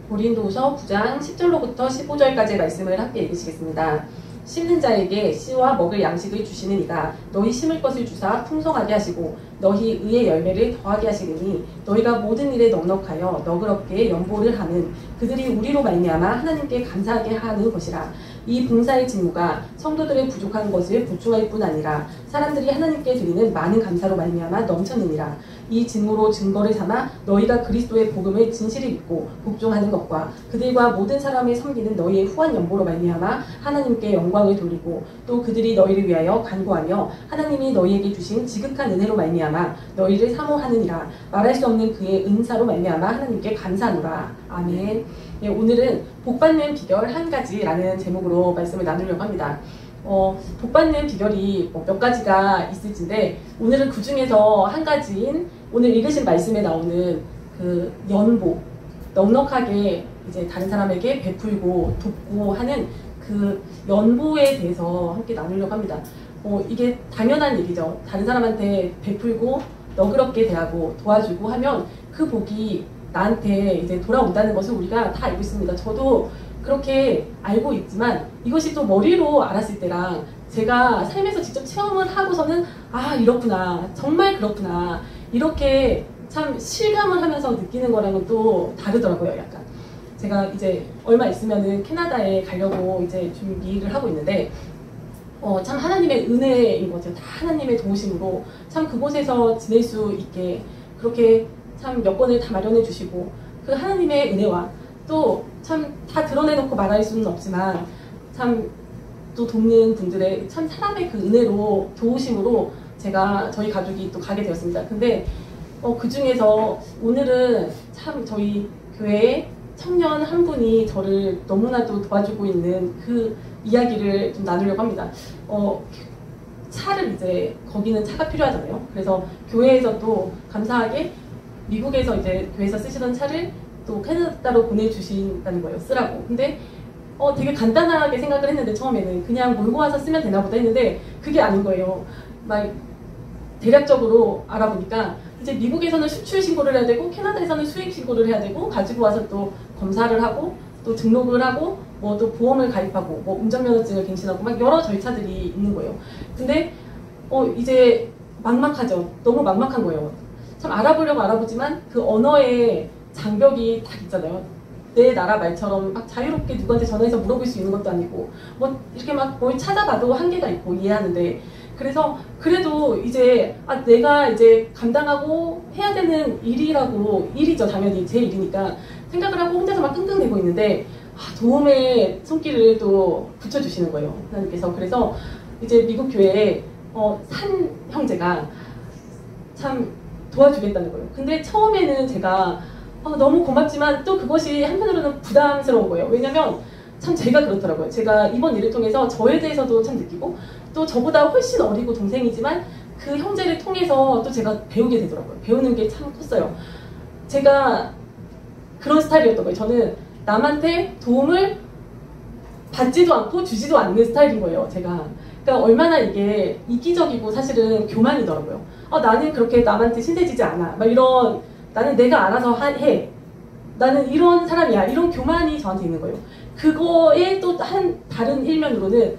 고린도후서 9장 10절로부터 15절까지의 말씀을 함께 읽으시겠습니다. 심는 자에게 씨와 먹을 양식을 주시는 이가 너희 심을 것을 주사 풍성하게 하시고 너희 의의 열매를 더하게 하시리니 너희가 모든 일에 넉넉하여 너그럽게 연보를 하는 그들이 우리로 말미암아 하나님께 감사하게 하는 것이라. 이 봉사의 직무가 성도들의 부족한 것을 보충할 뿐 아니라 사람들이 하나님께 드리는 많은 감사로 말미암아 넘쳤느니라. 이 직무로 증거를 삼아 너희가 그리스도의 복음을 진실히 믿고 복종하는 것과 그들과 모든 사람을 섬기는 너희의 후한 연보로 말미암아 하나님께 영광을 돌리고 또 그들이 너희를 위하여 간구하며 하나님이 너희에게 주신 지극한 은혜로 말미암아 너희를 사모하느니라. 말할 수 없는 그의 은사로 말미암아 하나님께 감사하노라. 아멘. 네, 오늘은 복받는 비결 한 가지라는 제목으로 말씀을 나누려고 합니다. 복받는 비결이 몇 가지가 있을진데 오늘은 그 중에서 한 가지인 오늘 읽으신 말씀에 나오는 그 연보, 넉넉하게 이제 다른 사람에게 베풀고 돕고 하는 그 연보에 대해서 함께 나누려고 합니다. 이게 당연한 일이죠. 다른 사람한테 베풀고 너그럽게 대하고 도와주고 하면 그 복이 나한테 이제 돌아온다는 것을 우리가 다 알고 있습니다. 저도 그렇게 알고 있지만 이것이 또 머리로 알았을 때랑 제가 삶에서 직접 체험을 하고서는 아 이렇구나, 정말 그렇구나, 이렇게 참 실감을 하면서 느끼는 거랑은 또 다르더라고요. 약간 제가 이제 얼마 있으면은 캐나다에 가려고 이제 준비를 하고 있는데 참 하나님의 은혜인 거죠. 다 하나님의 도우심으로 참 그곳에서 지낼 수 있게 그렇게 참 여건을 다 마련해 주시고 그 하나님의 은혜와 또 참 다 드러내놓고 말할 수는 없지만 참 또 돕는 분들의 참 사람의 그 은혜로 도우심으로 제가 저희 가족이 또 가게 되었습니다. 근데 그 중에서 오늘은 참 저희 교회에 청년 한 분이 저를 너무나도 도와주고 있는 그 이야기를 좀 나누려고 합니다. 차를 이제 거기는 차가 필요하잖아요. 그래서 교회에서 또 감사하게 미국에서 이제 교회에서 쓰시던 차를 또 캐나다로 보내주신다는 거예요. 쓰라고. 근데 되게 간단하게 생각을 했는데 처음에는 그냥 몰고 와서 쓰면 되나 보다 했는데 그게 아닌 거예요. 막 대략적으로 알아보니까 이제 미국에서는 수출 신고를 해야 되고 캐나다에서는 수입 신고를 해야 되고 가지고 와서 또 검사를 하고 또 등록을 하고 뭐 또 보험을 가입하고 뭐 운전면허증을 갱신하고 막 여러 절차들이 있는 거예요. 근데 이제 막막하죠. 너무 막막한 거예요. 참 알아보려고 알아보지만 그 언어의 장벽이 딱 있잖아요. 내 나라 말처럼 막 자유롭게 누구한테 전화해서 물어볼 수 있는 것도 아니고 뭐 이렇게 막 뭘 찾아봐도 한계가 있고 이해하는데 그래서 그래도 이제 내가 이제 감당하고 해야 되는 일이죠. 당연히 제 일이니까 생각을 하고 혼자서 막 끙끙대고 있는데 도움의 손길을 또 붙여주시는 거예요. 하나님께서. 그래서 이제 미국 교회에 산 형제가 참 도와주겠다는 거예요. 근데 처음에는 제가 너무 고맙지만 또 그것이 한편으로는 부담스러운 거예요. 왜냐면 참 제가 그렇더라고요. 제가 이번 일을 통해서 저에 대해서도 참 느끼고 또 저보다 훨씬 어리고 동생이지만 그 형제를 통해서 또 제가 배우게 되더라고요. 배우는 게 참 컸어요. 제가 그런 스타일이었던 거예요. 저는 남한테 도움을 받지도 않고 주지도 않는 스타일인 거예요. 제가. 그러니까 얼마나 이게 이기적이고 사실은 교만이더라고요. 나는 그렇게 남한테 신세지지 않아. 막 이런 나는 내가 알아서 해. 나는 이런 사람이야. 이런 교만이 저한테 있는 거예요. 그거의 또 다른 일면으로는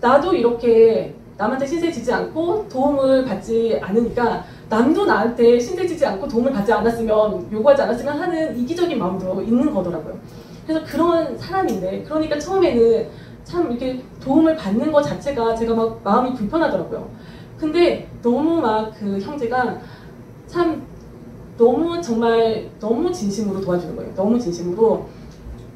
나도 이렇게 남한테 신세지지 않고 도움을 받지 않으니까 남도 나한테 신세지지 않고 도움을 받지 않았으면 요구하지 않았으면 하는 이기적인 마음도 있는 거더라고요. 그래서 그런 사람인데 그러니까 처음에는 참 이렇게 도움을 받는 것 자체가 제가 막 마음이 불편하더라고요. 근데 너무 막 그 형제가 참 너무 정말 너무 진심으로 도와주는 거예요. 너무 진심으로.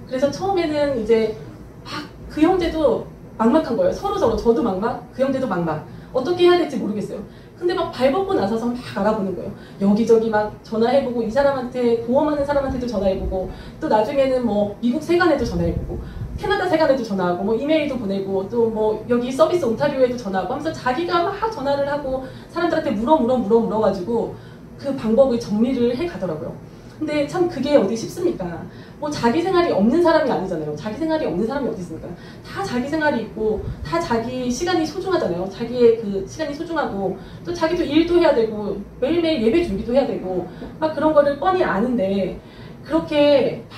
그래서 처음에는 이제 막 그 형제도 막막한 거예요. 서로 저도 막막, 그 형제도 막막. 어떻게 해야 될지 모르겠어요. 근데 막 발벗고 나서서 막 알아보는 거예요. 여기저기 막 전화해보고 이 사람한테 보험하는 사람한테도 전화해보고 또 나중에는 뭐 미국 세관에도 전화해보고 캐나다 세관에도 전화하고 뭐 이메일도 보내고 또 뭐 여기 서비스 온타리오에도 전화하고 하면서 자기가 막 전화를 하고 사람들한테 물어가지고 그 방법을 정리를 해 가더라고요. 근데 참 그게 어디 쉽습니까? 뭐 자기 생활이 없는 사람이 아니잖아요. 자기 생활이 없는 사람이 어디 있습니까? 다 자기 생활이 있고 다 자기 시간이 소중하잖아요. 자기의 그 시간이 소중하고 또 자기도 일도 해야 되고 매일매일 예배 준비도 해야 되고 막 그런 거를 뻔히 아는데 그렇게 막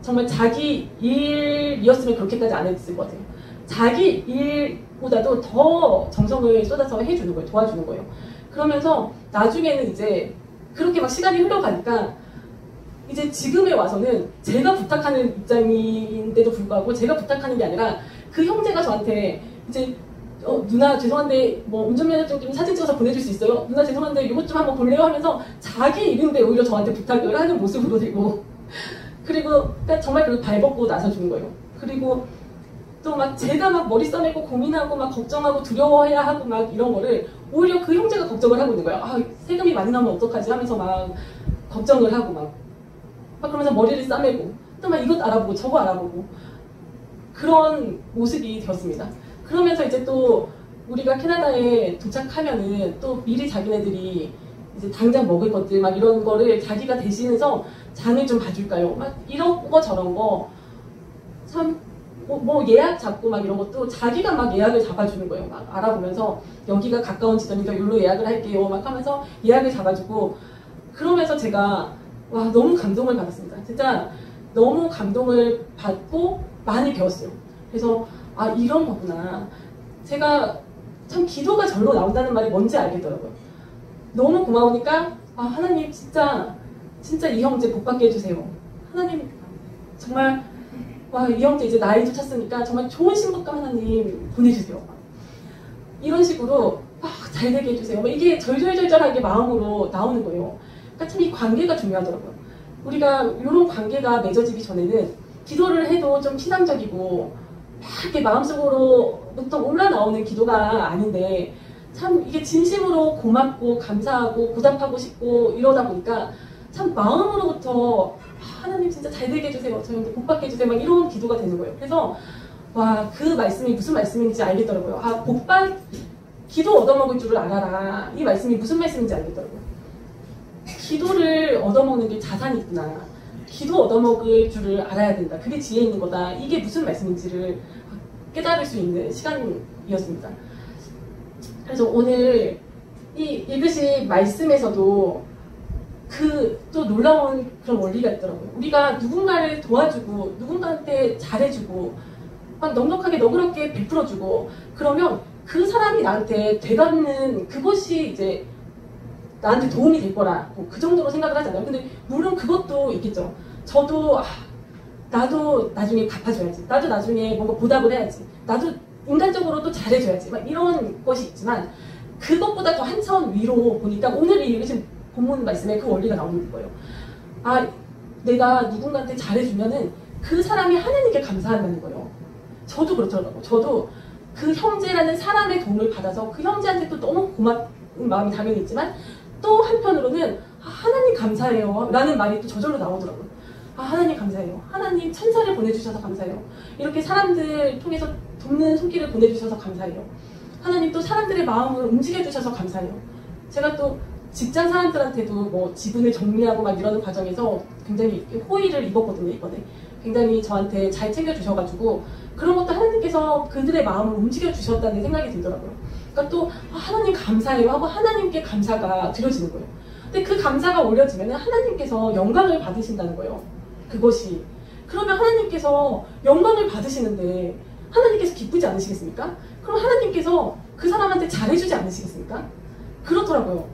정말 자기 일이었으면 그렇게까지 안 했을 것 같아요. 자기 일보다도 더 정성을 쏟아서 해주는 거예요. 도와주는 거예요. 그러면서 나중에는 이제 그렇게 막 시간이 흘러가니까 이제 지금에 와서는 제가 부탁하는 입장인데도 불구하고 제가 부탁하는 게 아니라 그 형제가 저한테 이제 누나 죄송한데 뭐 운전면허증 좀 사진 찍어서 보내줄 수 있어요? 누나 죄송한데 이것 좀 한번 볼래요? 하면서 자기 일인데 오히려 저한테 부탁을 하는 모습으로 되고 그리고 그러니까 정말 그걸 발벗고 나서주는 거예요. 그리고 또 막 제가 막 머리 싸매고 고민하고 막 걱정하고 두려워해야 하고 막 이런 거를 오히려 그 형제가 걱정을 하고 있는 거예요. 아 세금이 많이 나면 어떡하지 하면서 막 걱정을 하고 막 그러면서 머리를 싸매고 또 막 이것 알아보고 저거 알아보고 그런 모습이 되었습니다. 그러면서 이제 또 우리가 캐나다에 도착하면은 또 미리 자기네들이 이제 당장 먹을 것들 막 이런 거를 자기가 대신해서 장을 좀 봐줄까요? 막 이런 거 저런 거 참 뭐 예약 잡고 막 이런 것도 자기가 막 예약을 잡아주는 거예요. 막 알아보면서 여기가 가까운 지점이니까 여기로 예약을 할게요. 막 하면서 예약을 잡아주고 그러면서 제가 와 너무 감동을 받았습니다. 진짜 너무 감동을 받고 많이 배웠어요. 그래서 아 이런 거구나. 제가 참 기도가 절로 나온다는 말이 뭔지 알겠더라고요. 너무 고마우니까 아 하나님 진짜 이 형제 복 받게 해주세요. 하나님 정말 와 이 형제 이제 나이도 찼으니까 정말 좋은 신부감 하나님 보내주세요. 이런 식으로 잘 되게 해주세요. 이게 절절절절하게 마음으로 나오는 거예요. 그러니까 참 이 관계가 중요하더라고요. 우리가 이런 관계가 맺어지기 전에는 기도를 해도 좀 피상적이고 막 이렇게 마음속으로부터 올라나오는 기도가 아닌데 참 이게 진심으로 고맙고 감사하고 보답하고 싶고 이러다 보니까 참 마음으로부터 하나님 진짜 잘 되게 해주세요. 저희한테 복 받게 해주세요. 막 이런 기도가 되는 거예요. 그래서 와 그 말씀이 무슨 말씀인지 알겠더라고요. 아 기도 얻어먹을 줄을 알아라. 이 말씀이 무슨 말씀인지 알겠더라고요. 기도를 얻어먹는 게 자산이 있구나. 기도 얻어먹을 줄을 알아야 된다. 그게 지혜 있는 거다. 이게 무슨 말씀인지를 깨달을 수 있는 시간이었습니다. 그래서 오늘 이 읽으신 말씀에서도 또 놀라운 그런 원리가 있더라고요. 우리가 누군가를 도와주고 누군가한테 잘해주고 막 넉넉하게 너그럽게 베풀어주고 그러면 그 사람이 나한테 되갚는 그것이 이제 나한테 도움이 될 거라고 그 정도로 생각을 하잖아요. 근데 물론 그것도 있겠죠. 저도 나도 나중에 갚아줘야지. 나도 나중에 뭔가 보답을 해야지. 나도 인간적으로 또 잘해줘야지. 막 이런 것이 있지만 그것보다 더 한 차원 위로 보니까 오늘 읽으신 본문 말씀에 그 원리가 나오는 거예요. 아 내가 누군가한테 잘해주면은 그 사람이 하나님께 감사한다는 거예요. 저도 그렇더라고요. 저도 그 형제라는 사람의 도움을 받아서 그 형제한테 또 너무 고마운 마음이 당연히 있지만 또 한편으로는 하나님 감사해요 라는 말이 또 저절로 나오더라고요. 하나님 감사해요. 하나님 천사를 보내주셔서 감사해요. 이렇게 사람들 통해서 돕는 손길을 보내주셔서 감사해요. 하나님 또 사람들의 마음을 움직여주셔서 감사해요. 제가 또 직장 사람들한테도 뭐 지분을 정리하고 막 이러는 과정에서 굉장히 호의를 입었거든요. 이번에 굉장히 저한테 잘 챙겨주셔가지고 그런 것도 하나님께서 그들의 마음을 움직여주셨다는 생각이 들더라고요. 그러니까 또 하나님 감사해요 하고 하나님께 감사가 드려지는 거예요. 근데 그 감사가 올려지면 하나님께서 영광을 받으신다는 거예요. 그것이. 그러면 하나님께서 영광을 받으시는데 하나님께서 기쁘지 않으시겠습니까? 그럼 하나님께서 그 사람한테 잘해주지 않으시겠습니까? 그렇더라고요.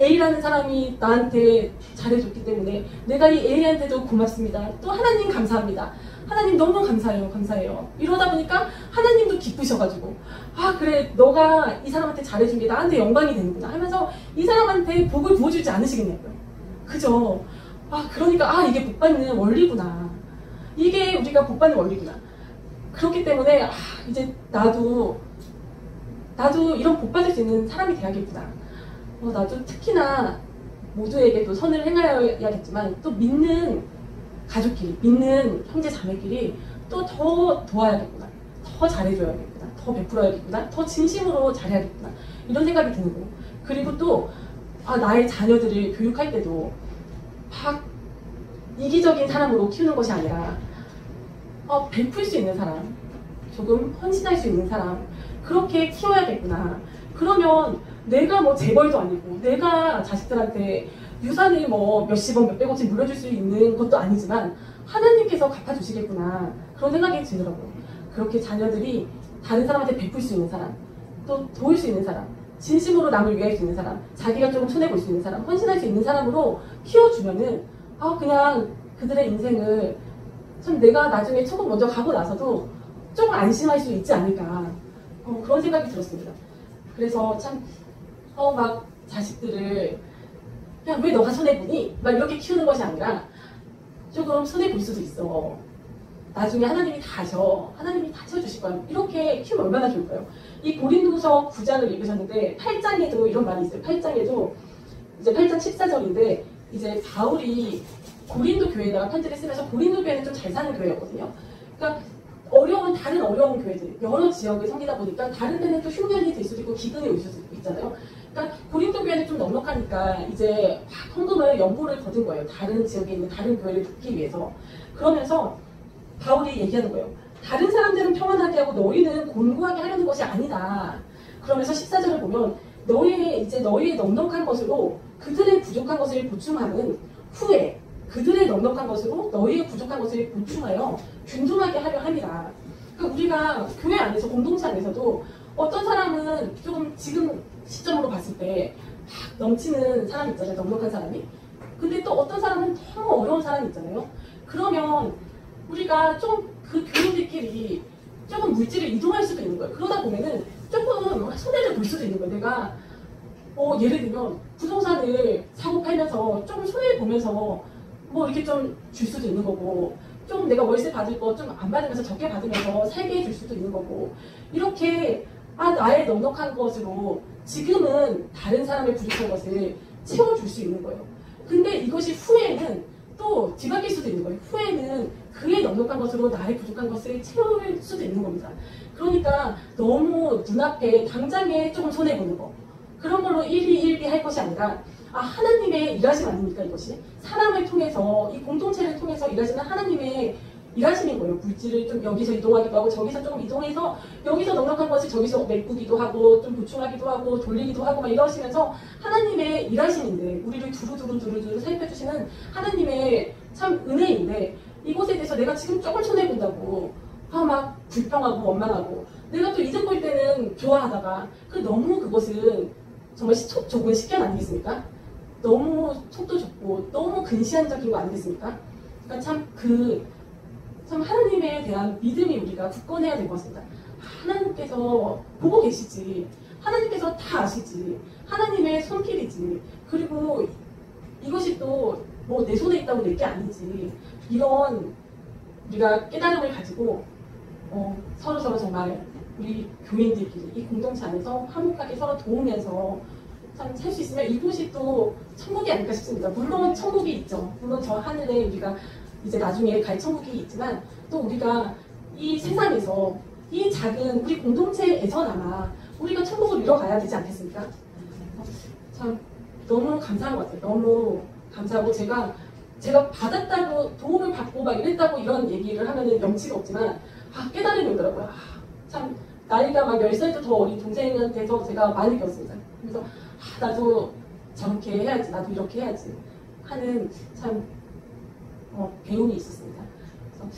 A라는 사람이 나한테 잘해줬기 때문에 내가 이 A한테도 고맙습니다. 또 하나님 감사합니다. 하나님 너무 감사해요. 감사해요. 이러다 보니까 하나님도 기쁘셔가지고 그래 너가 이 사람한테 잘해준 게 나한테 영광이 되는구나 하면서 이 사람한테 복을 부어주지 않으시겠냐고요. 그죠? 그러니까 이게 복받는 원리구나. 이게 우리가 복받는 원리구나. 그렇기 때문에 이제 나도 이런 복받을 수 있는 사람이 돼야겠구나. 나도 특히나 모두에게도 선을 행하여야겠지만 또 믿는 가족끼리, 믿는 형제 자매끼리 또 더 도와야겠구나. 더 잘해줘야겠구나. 더 베풀어야겠구나. 더 진심으로 잘해야겠구나. 이런 생각이 드는 거예요. 그리고 또 나의 자녀들을 교육할 때도 막 이기적인 사람으로 키우는 것이 아니라 베풀 수 있는 사람, 조금 헌신할 수 있는 사람 그렇게 키워야겠구나. 그러면 내가 뭐 재벌도 아니고 내가 자식들한테 유산을 뭐 몇십억, 몇백억씩 물려줄 수 있는 것도 아니지만 하나님께서 갚아주시겠구나 그런 생각이 들더라고요. 그렇게 자녀들이 다른 사람한테 베풀 수 있는 사람, 또 도울 수 있는 사람, 진심으로 남을 위할 수 있는 사람, 자기가 조금 손해볼 수 있는 사람, 헌신할 수 있는 사람으로 키워주면은 그냥 그들의 인생을 참 내가 나중에 천국 먼저 가고 나서도 조금 안심할 수 있지 않을까 그런 생각이 들었습니다. 그래서 참 막 자식들을 그냥 왜 너가 손해보니? 막 이렇게 키우는 것이 아니라 조금 손해볼 수도 있어. 나중에 하나님이 다 하셔. 하나님이 다 채워주실 거야. 이렇게 키우면 얼마나 좋을까요? 이 고린도서 9장을 읽으셨는데 8장에도 이런 말이 있어요. 8장에도 이제 8장 14절인데 이제 바울이 고린도 교회에다가 편지를 쓰면서 고린도 교회는 좀 잘 사는 교회였거든요. 그러니까 다른 어려운 교회들, 여러 지역을 섬기다 보니까 다른 데는 또 흉년이 될 수도 있고 기근이 올 수도 있잖아요. 그러니까 고린도 교회는 좀 넉넉하니까 이제 막 헌금을 연보를 거둔 거예요. 다른 지역에 있는 다른 교회를 돕기 위해서. 그러면서 바울이 얘기하는 거예요. 다른 사람들은 평안하게 하고 너희는 곤고하게 하려는 것이 아니다. 그러면서 14절을 보면 너희의 넉넉한 것으로 그들의 부족한 것을 보충하는 후에 그들의 넉넉한 것으로 너희의 부족한 것을 보충하여 균등하게 하려 함이라. 그러니까 우리가 교회 안에서 공동체 안에서도 어떤 사람은 조금 지금 시점으로 봤을 때 막 넘치는 사람이 있잖아요. 넉넉한 사람이. 근데 또 어떤 사람은 너무 어려운 사람이 있잖아요. 그러면 우리가 좀 그 교인들끼리 조금 물질을 이동할 수도 있는 거예요. 그러다 보면은 조금 손해를 볼 수도 있는 거예요. 내가 예를 들면 부동산을 사고 팔면서 조금 손해를 보면서 이렇게 좀 줄 수도 있는 거고, 좀 내가 월세 받을 거 좀 안 받으면서 적게 받으면서 살게 해줄 수도 있는 거고, 이렇게 나의 넉넉한 것으로 지금은 다른 사람의 부족한 것을 채워줄 수 있는 거예요. 근데 이것이 후에는 또 뒤바뀔 수도 있는 거예요. 후에는 그의 넉넉한 것으로 나의 부족한 것을 채울 수도 있는 겁니다. 그러니까 너무 눈앞에 당장에 조금 손해보는 거, 그런 걸로 일희일비 할 것이 아니라 하나님의 일하심 아닙니까? 이것이 사람을 통해서, 이 공동체를 통해서 일하시는 하나님의 일하심인 거예요. 물질을 좀 여기서 이동하기도 하고 저기서 조금 이동해서 여기서 넉넉한 것을 저기서 메꾸기도 하고 좀 보충하기도 하고 돌리기도 하고 막 이러시면서 하나님의 일하심인데, 우리를 두루두루 살펴주시는 하나님의 참 은혜인데, 이곳에 대해서 내가 지금 조금 손해본다고 막 불평하고 원망하고, 내가 또 이득 볼 때는 좋아하다가 너무 그것은 정말 속 좁은 식견 아니겠습니까? 너무 속도 좁고 너무 근시안적인 거 아니겠습니까? 그러니까 참 하나님에 대한 믿음이 우리가 굳건해야 될 것 같습니다. 하나님께서 보고 계시지, 하나님께서 다 아시지, 하나님의 손길이지, 그리고 이것이 또 내 손에 있다고 낼 게 아니지, 이런 우리가 깨달음을 가지고 서로 정말 우리 교인들끼리 이 공동체 안에서 화목하게 서로 도우면서 참 살 수 있으면 이곳이 또 천국이 아닐까 싶습니다. 물론 천국이 있죠. 물론 저 하늘에 우리가 이제 나중에 갈 천국이 있지만, 또 우리가 이 세상에서 이 작은 우리 공동체에서나마 우리가 천국을 이뤄가야 되지 않겠습니까? 참 너무 감사한 것 같아요. 너무 감사하고, 제가 받았다고 도움을 받고 막 이랬다고 이런 얘기를 하면은 명치가 없지만 깨달음이 오더라고요. 참 나이가 막 10살도 더 어린 동생한테서 제가 많이 배웠습니다. 그래서 나도 저렇게 해야지, 나도 이렇게 해야지 하는 참 배움이 있었습니다. 그래서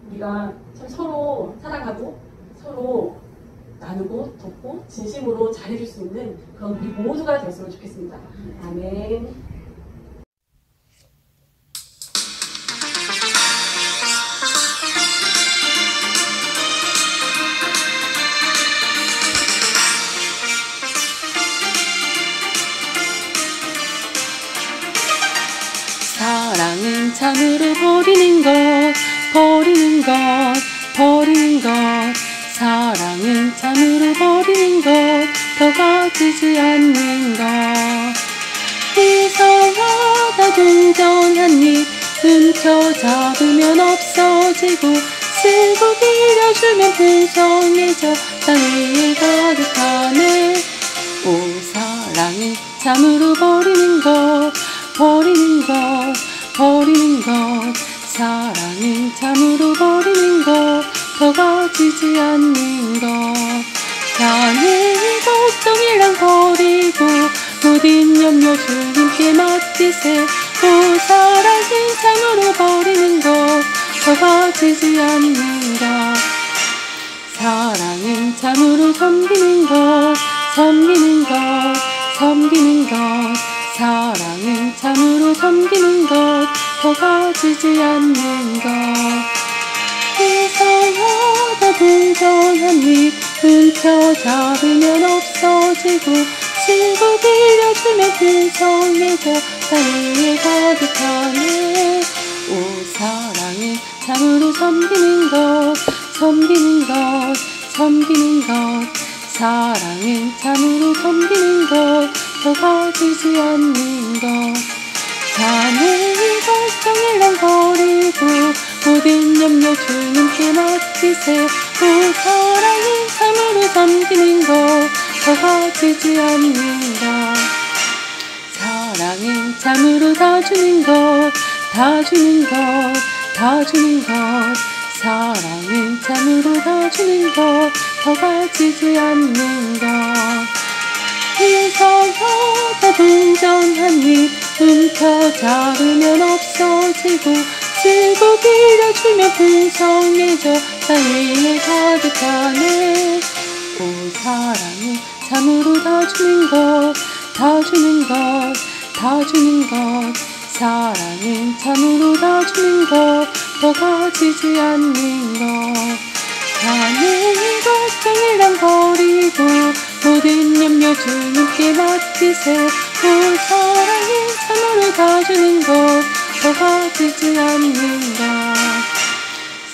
우리가 참 서로 사랑하고 서로 나누고 돕고 진심으로 잘해줄 수 있는 그런 우리 모두가 되었으면 좋겠습니다. 아멘. 사랑은 참으로 버리는 것. 사랑은 참으로 버리는 것. 더 가지지 않는 것. 이상하다 동전 한 입 훔쳐 잡으면 없어지고, 쓰고 빌려주면 풍성해져 땅 위에 가득하네. 오, 사랑은 참으로 버리는 것. 사랑은 참으로 버리는 것. 더 가지지 않는 것. 자네의 걱정이랑 버리고 모든 염려 주님 주님께 맡기세. 오 사랑은 참으로 버리는 것 더 가지지 않는 것. 사랑은 참으로 섬기는 것, 섬기는 것, 섬기는 것. 사랑은 참으로 섬기는 것 더 가지지 않는 것. 이상하다 동전 잎 훔쳐 잡으면 없어지고 실고 빌려주면 풍성해져 땅 위에 가득하네. 오 사랑은 참으로 섬기는 것, 섬기는 것, 섬기는 것. 사랑은 참으로 섬기는 것 더 가지지 않는 것. 자네의 걱정을 버리고 모든 염려 주님께 맡기세. 오 사랑은 참으로 섬기는 것 더 가지지 않는 것. 사랑은 참으로 다 주는 것, 다 주는 것, 다 주는 것. 사랑은 참으로 다 주는 것 더 가지지 않는 것. 이상하다 동전 한 입 훔쳐 잡으면 없어지고 쓸고 빌려주면 풍성해져 땅 위에 가득하네. 오 사랑은 참으로 다 주는 것, 다 주는 것, 다 주는 것. 사랑은 참으로 다 주는 것 더 가지지 않는 것. 자네의 걱정을 버리고 모든 염려 주님께 맡기세. 오 사랑은 참으로 다 주는 것 더 가지지 않는 것.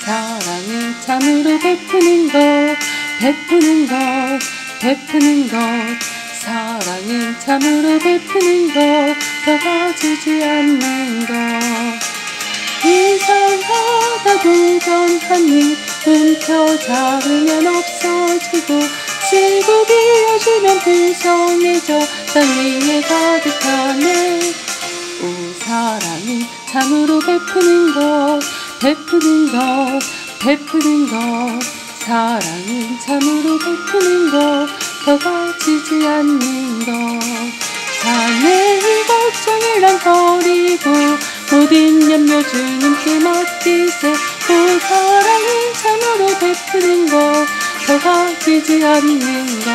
사랑은 참으로 베푸는 것, 베푸는 것, 베푸는 것. 사랑은 참으로 베푸는 것 더 가지지 않는 것. 이상하다 동전 한 입 훔쳐 잡으면 없어지고 쓸고 빌려주면 풍성해져 땅 위에 가득하네. 오 사랑은 참으로 베푸는 것, 베푸는 것, 베푸는 것. 사랑은 참으로 베푸는 것 더 가지지 않는 것. 자네의 걱정을 버리고 모든 염려 주님께 맡기세. 오 사랑은 참으로 베푸는 것 더 가지지 않는 것.